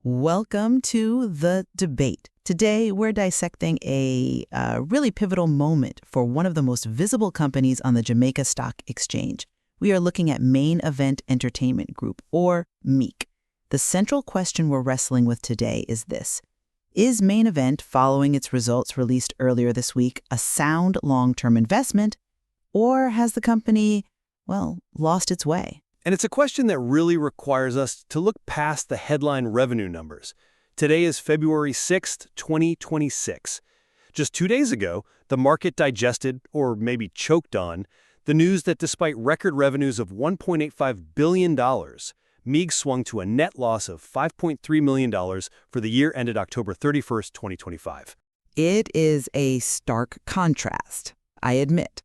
Welcome to The Debate. Today, we're dissecting a really pivotal moment for one of the most visible companies on the Jamaica Stock Exchange. We are looking at Main Event Entertainment Group, or MEEG. The central question we're wrestling with today is this. Is Main Event, following its results released earlier this week, a sound long-term investment, or has the company, lost its way? And it's a question that really requires us to look past the headline revenue numbers. Today is February 6th, 2026. Just 2 days ago, the market digested, or maybe choked on, the news that despite record revenues of $1.85 billion, MEEG swung to a net loss of $5.3 million for the year ended October 31st, 2025. It is a stark contrast, I admit.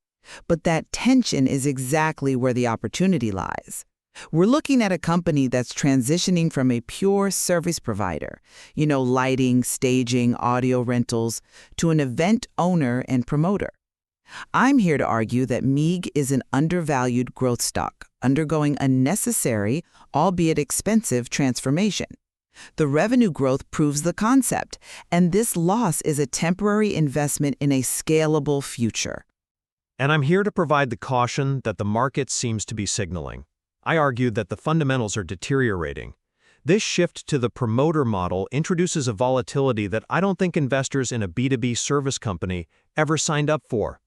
But that tension is exactly where the opportunity lies. We're looking at a company that's transitioning from a pure service provider, lighting, staging, audio rentals, to an event owner and promoter. I'm here to argue that MEEG is an undervalued growth stock, undergoing a necessary, albeit expensive, transformation. The revenue growth proves the concept, and this loss is a temporary investment in a scalable future. And I'm here to provide the caution that the market seems to be signaling. I argue that the fundamentals are deteriorating. This shift to the promoter model introduces a volatility that I don't think investors in a B2B service company ever signed up for.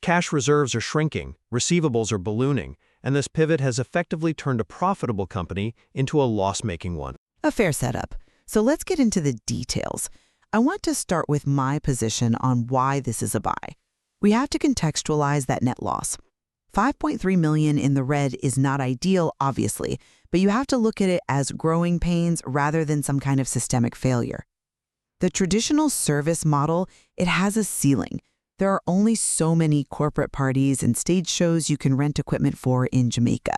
Cash reserves are shrinking, receivables are ballooning, and this pivot has effectively turned a profitable company into a loss-making one. A fair setup. So let's get into the details. I want to start with my position on why this is a buy. We have to contextualize that net loss. $5.3 million in the red is not ideal, obviously, but you have to look at it as growing pains rather than some kind of systemic failure. The traditional service model, it has a ceiling. There are only so many corporate parties and stage shows you can rent equipment for in Jamaica.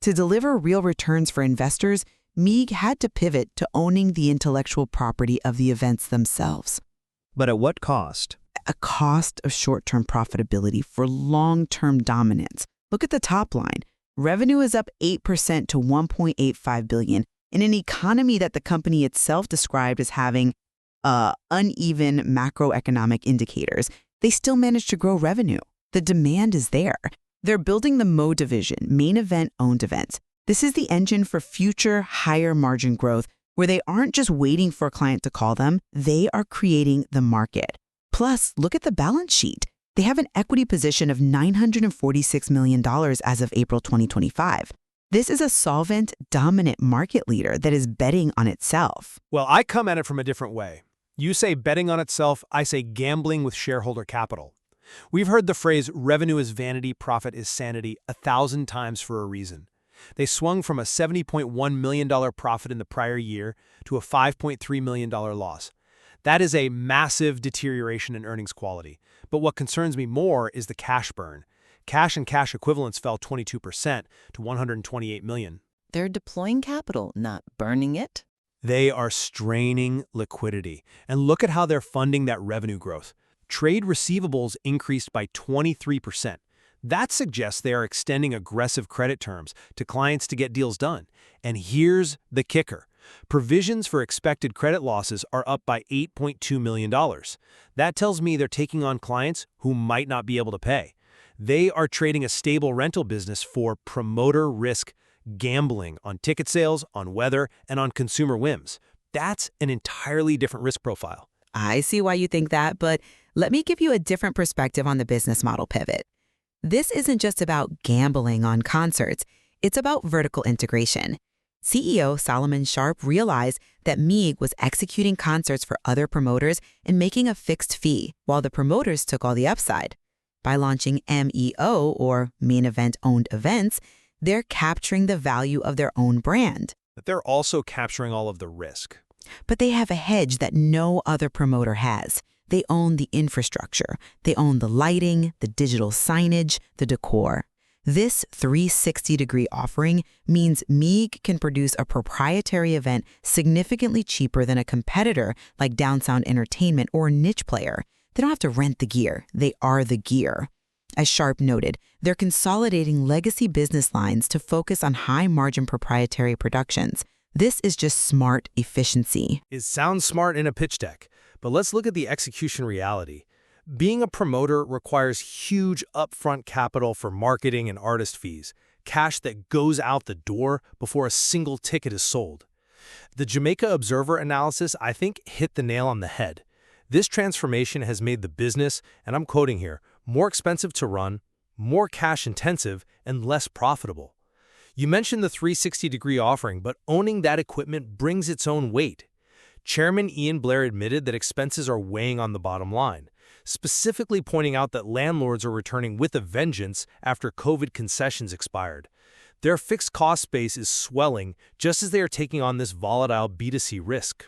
To deliver real returns for investors, MEEG had to pivot to owning the intellectual property of the events themselves. But at what cost? A cost of short-term profitability for long-term dominance. Look at the top line. Revenue is up 8% to $1.85 billion in an economy that the company itself described as having uneven macroeconomic indicators. They still managed to grow revenue. The demand is there. They're building the MO division, Main Event Owned Events. This is the engine for future higher margin growth where they aren't just waiting for a client to call them, they are creating the market. Plus, look at the balance sheet. They have an equity position of $946 million as of April 2025. This is a solvent, dominant market leader that is betting on itself. Well, I come at it from a different way. You say betting on itself, I say gambling with shareholder capital. We've heard the phrase revenue is vanity, profit is sanity 1,000 times for a reason. They swung from a $70.1 million profit in the prior year to a $5.3 million loss. That is a massive deterioration in earnings quality. But what concerns me more is the cash burn. Cash and cash equivalents fell 22% to $128 million. They're deploying capital, not burning it. They are straining liquidity. And look at how they're funding that revenue growth. Trade receivables increased by 23%. That suggests they are extending aggressive credit terms to clients to get deals done. And here's the kicker. Provisions for expected credit losses are up by $8.2 million. That tells me they're taking on clients who might not be able to pay. They are trading a stable rental business for promoter risk, gambling on ticket sales, on weather, and on consumer whims. That's an entirely different risk profile. I see why you think that, but let me give you a different perspective on the business model pivot. This isn't just about gambling on concerts. It's about vertical integration. CEO Solomon Sharp realized that MEEG was executing concerts for other promoters and making a fixed fee, while the promoters took all the upside. By launching MEO, or Main Event Owned Events, they're capturing the value of their own brand. But they're also capturing all of the risk. But they have a hedge that no other promoter has. They own the infrastructure. They own the lighting, the digital signage, the decor. This 360-degree offering means MEEG can produce a proprietary event significantly cheaper than a competitor like Downsound Entertainment or a niche player. They don't have to rent the gear. They are the gear. As Sharp noted, they're consolidating legacy business lines to focus on high-margin proprietary productions. This is just smart efficiency. It sounds smart in a pitch deck, but let's look at the execution reality. Being a promoter requires huge upfront capital for marketing and artist fees, cash that goes out the door before a single ticket is sold. The Jamaica Observer analysis, I think, hit the nail on the head. This transformation has made the business, and I'm quoting here, more expensive to run, more cash-intensive, and less profitable. You mentioned the 360-degree offering, but owning that equipment brings its own weight. Chairman Ian Blair admitted that expenses are weighing on the bottom line, specifically pointing out that landlords are returning with a vengeance after COVID concessions expired. Their fixed cost base is swelling just as they are taking on this volatile B2C risk.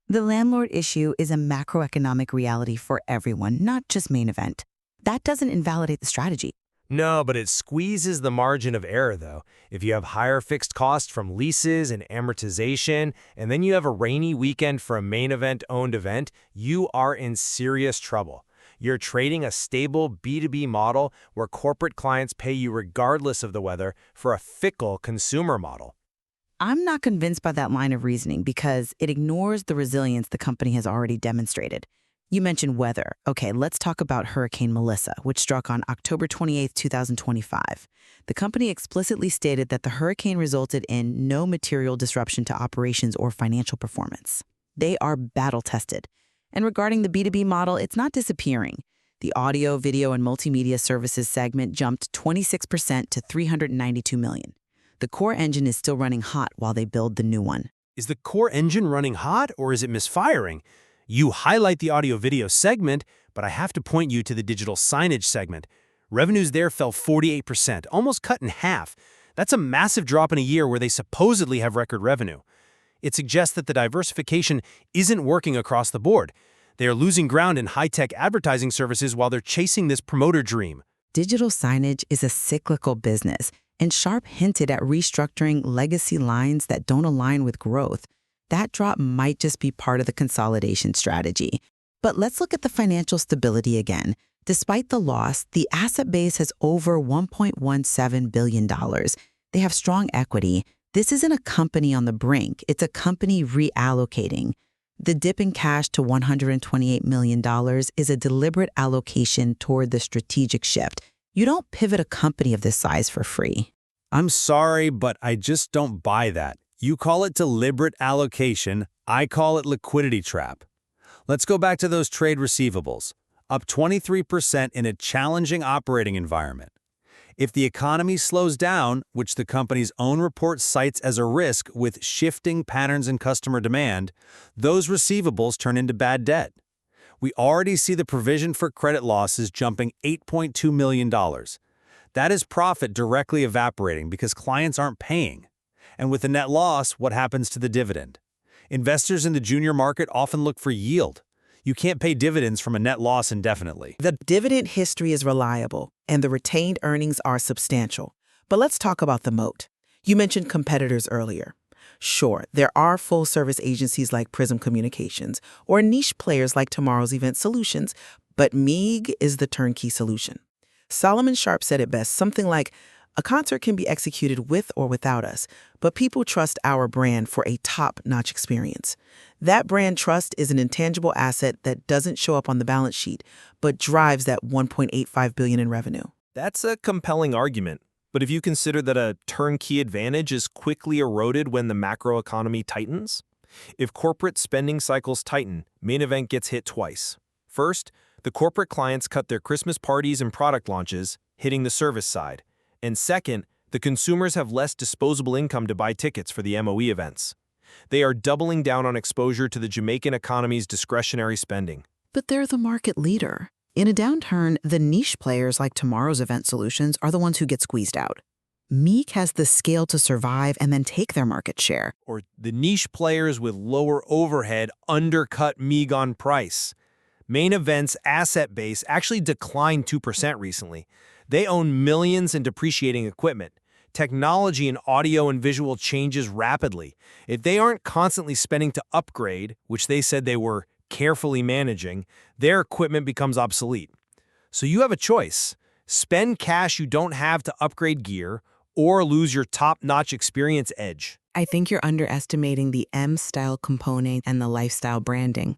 The landlord issue is a macroeconomic reality for everyone, not just Main Event. That doesn't invalidate the strategy. No, but it squeezes the margin of error, though. If you have higher fixed costs from leases and amortization, and then you have a rainy weekend for a Main Event-owned event, you are in serious trouble. You're trading a stable B2B model where corporate clients pay you regardless of the weather for a fickle consumer model. I'm not convinced by that line of reasoning because it ignores the resilience the company has already demonstrated. You mentioned weather. Okay, let's talk about Hurricane Melissa, which struck on October 28, 2025. The company explicitly stated that the hurricane resulted in no material disruption to operations or financial performance. They are battle-tested. And regarding the B2B model, it's not disappearing. The audio, video, and multimedia services segment jumped 26% to $392 million. The core engine is still running hot while they build the new one. Is the core engine running hot, or is it misfiring? You highlight the audio-video segment, but I have to point you to the digital signage segment. Revenues there fell 48%, almost cut in half. That's a massive drop in a year where they supposedly have record revenue. It suggests that the diversification isn't working across the board. They are losing ground in high-tech advertising services while they're chasing this promoter dream. Digital signage is a cyclical business, and Sharp hinted at restructuring legacy lines that don't align with growth. That drop might just be part of the consolidation strategy. But let's look at the financial stability again. Despite the loss, the asset base has over $1.17 billion. They have strong equity. This isn't a company on the brink. It's a company reallocating. The dip in cash to $128 million is a deliberate allocation toward the strategic shift. You don't pivot a company of this size for free. I'm sorry, but I just don't buy that. You call it deliberate allocation, I call it liquidity trap. Let's go back to those trade receivables, up 23% in a challenging operating environment. If the economy slows down, which the company's own report cites as a risk with shifting patterns in customer demand, those receivables turn into bad debt. We already see the provision for credit losses jumping $8.2 million. That is profit directly evaporating because clients aren't paying. And with the net loss, what happens to the dividend? Investors in the junior market often look for yield. You can't pay dividends from a net loss indefinitely. The dividend history is reliable, and the retained earnings are substantial. But let's talk about the moat. You mentioned competitors earlier. Sure, there are full-service agencies like Prism Communications or niche players like Tomorrow's Event Solutions, but MEEG is the turnkey solution. Solomon Sharp said it best, something like, "A concert can be executed with or without us, but people trust our brand for a top-notch experience." That brand trust is an intangible asset that doesn't show up on the balance sheet, but drives that $1.85 billion in revenue. That's a compelling argument. But if you consider that a turnkey advantage is quickly eroded when the macroeconomy tightens, if corporate spending cycles tighten, Main Event gets hit twice. First, the corporate clients cut their Christmas parties and product launches, hitting the service side. And second, the consumers have less disposable income to buy tickets for the MOE events. They are doubling down on exposure to the Jamaican economy's discretionary spending. But they're the market leader. In a downturn, the niche players like Tomorrow's Event Solutions are the ones who get squeezed out. MEEG has the scale to survive and then take their market share. Or the niche players with lower overhead undercut MEEG on price. Main Event's asset base actually declined 2% recently. They own millions in depreciating equipment. Technology in audio and visual changes rapidly. If they aren't constantly spending to upgrade, which they said they were carefully managing, their equipment becomes obsolete. So you have a choice. Spend cash you don't have to upgrade gear, or lose your top-notch experience edge. I think you're underestimating the M-style component and the lifestyle branding.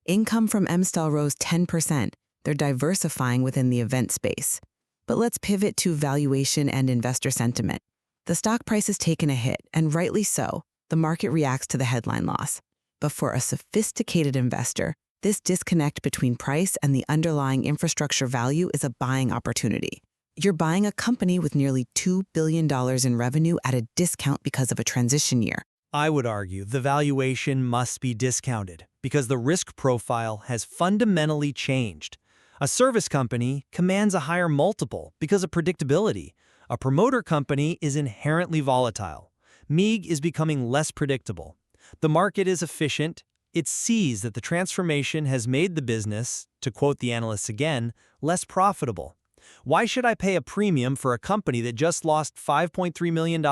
Income from M-style rose 10%. They're diversifying within the event space. But let's pivot to valuation and investor sentiment. The stock price has taken a hit, and rightly so. The market reacts to the headline loss. But for a sophisticated investor, this disconnect between price and the underlying infrastructure value is a buying opportunity. You're buying a company with nearly $2 billion in revenue at a discount because of a transition year. I would argue the valuation must be discounted because the risk profile has fundamentally changed. A service company commands a higher multiple because of predictability. A promoter company is inherently volatile. MEEG is becoming less predictable. The market is efficient. It sees that the transformation has made the business, to quote the analysts again, less profitable. Why should I pay a premium for a company that just lost $5.3 million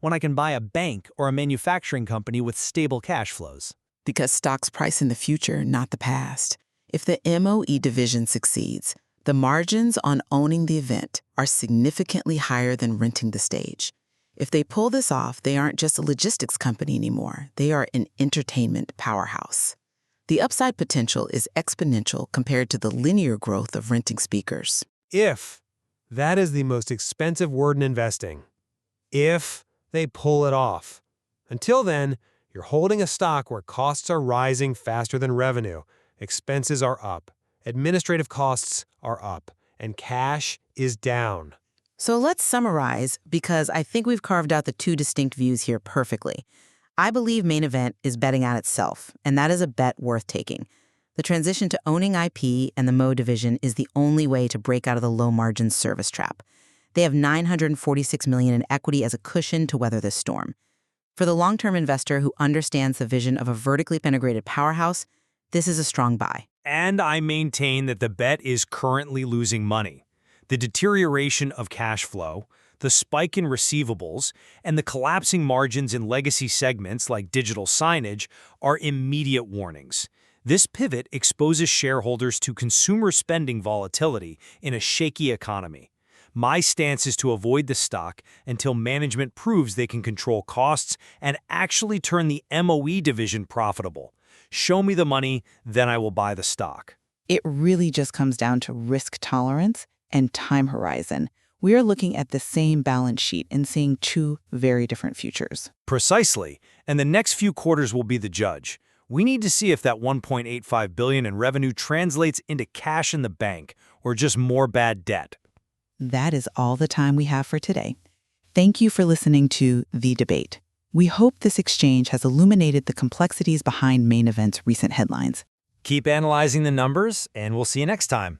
when I can buy a bank or a manufacturing company with stable cash flows? Because stocks price in the future, not the past. If the MOE division succeeds, the margins on owning the event are significantly higher than renting the stage. If they pull this off, they aren't just a logistics company anymore. They are an entertainment powerhouse. The upside potential is exponential compared to the linear growth of renting speakers. If. That is the most expensive word in investing. If they pull it off. Until then, you're holding a stock where costs are rising faster than revenue, expenses are up, administrative costs are up, and cash is down. So let's summarize, because I think we've carved out the two distinct views here perfectly. I believe Main Event is betting on itself, and that is a bet worth taking. The transition to owning IP and the MO division is the only way to break out of the low-margin service trap. They have $946 million in equity as a cushion to weather this storm. For the long-term investor who understands the vision of a vertically integrated powerhouse, this is a strong buy. And I maintain that the bet is currently losing money. The deterioration of cash flow, the spike in receivables, and the collapsing margins in legacy segments like digital signage are immediate warnings. This pivot exposes shareholders to consumer spending volatility in a shaky economy. My stance is to avoid the stock until management proves they can control costs and actually turn the MOE division profitable. Show me the money, then I will buy the stock. It really just comes down to risk tolerance and time horizon. We are looking at the same balance sheet and seeing two very different futures. Precisely, and the next few quarters will be the judge. We need to see if that $1.85 billion in revenue translates into cash in the bank or just more bad debt. That is all the time we have for today. Thank you for listening to The Debate. We hope this exchange has illuminated the complexities behind Main Event's recent headlines. Keep analyzing the numbers, and we'll see you next time.